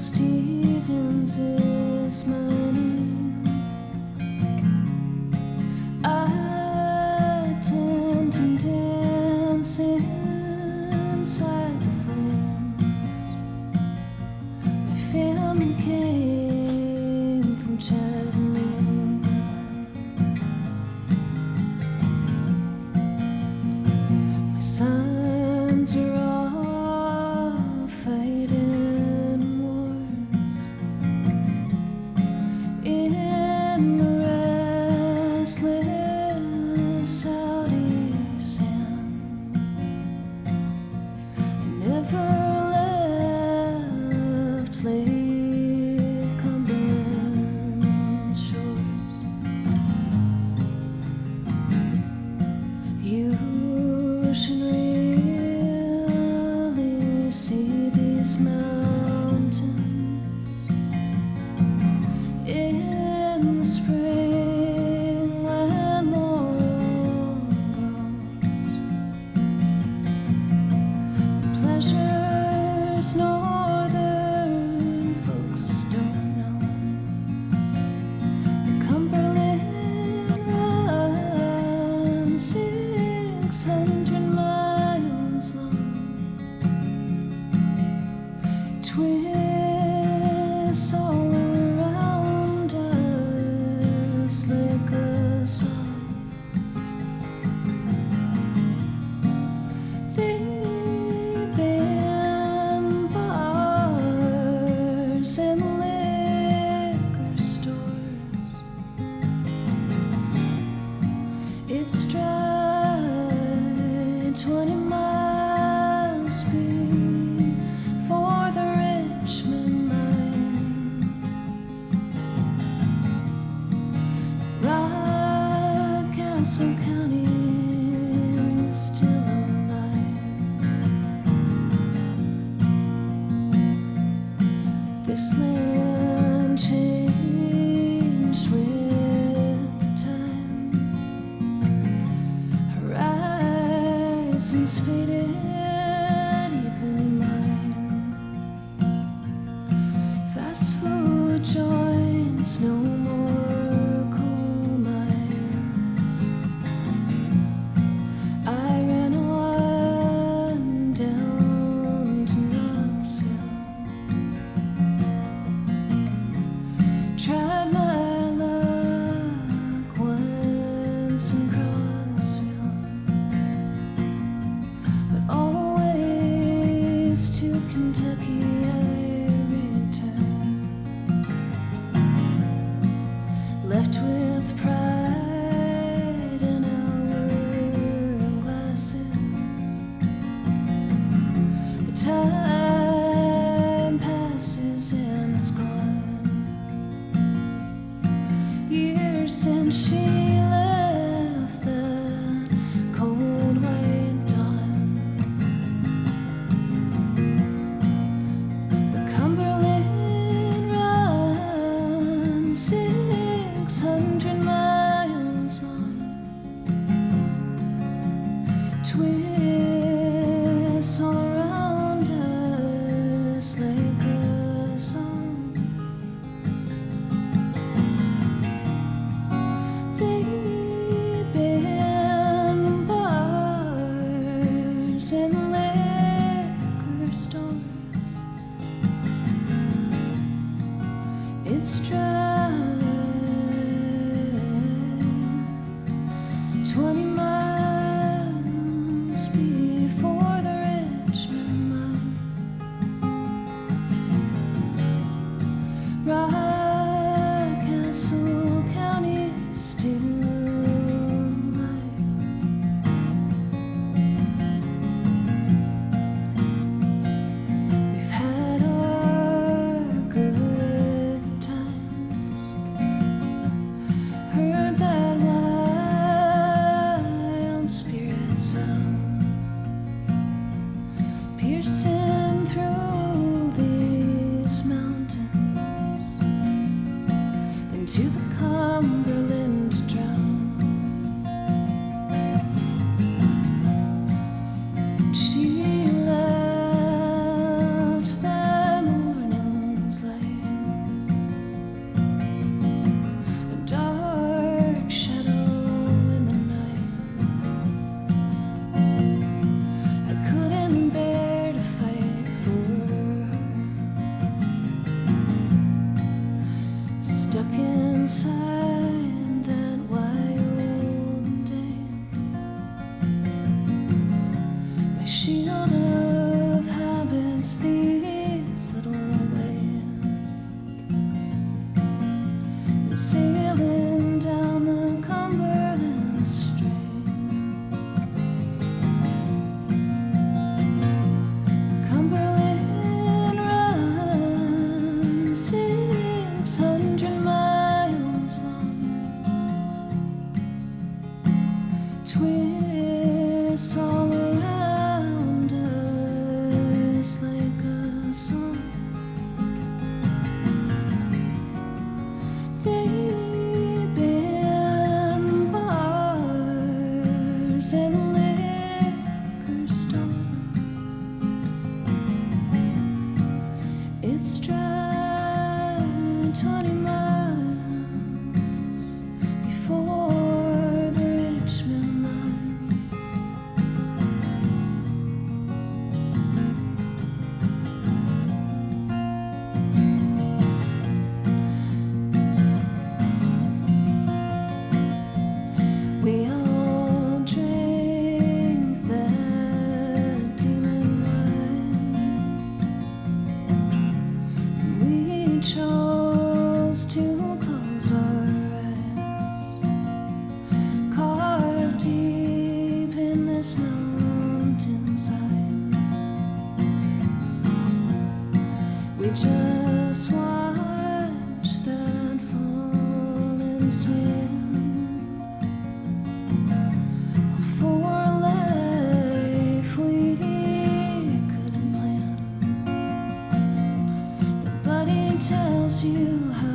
Stevens is my name. I tend to dance inside the flames. My family came from Chattanooga. My sons are all fighting wars in the restless Saudi sand. I never left Lake Cumberland's shores. You should really see these mountains in the spring when laurel goes. The pleasures northern folks don't know. The Cumberland runs 600 miles long, twists all around us like a song. They've been bars and liquor stores. It's dry 20 miles before the Richmond line. Rockcastle County is still alive. This land changed with the time. Horizons faded, even mine. Fast food joints, no more coal mines. I ran on down to Knoxville. Tried my luck once in Crossville, but always to Kentucky I return. Left with pride in our glasses. The time passes and it's gone. Years since she left that cold white dawn. The Cumberland runs 600 miles long, twists all around us like a song. They've been bars and liquor stores. It's dry 20 miles before the Richmond line. Rockcastle County still alive. We've had our good times, heard that wild spirit sound, piercing through these mountains, then to the Cumberland to drown. She left by morning's 20 miles before the Richmond line. We all drank that demon wine, and we chose to close our eyes, carved deep in this mountainside. We just watched that falling sand for a life we couldn't plan. Nobody tells you how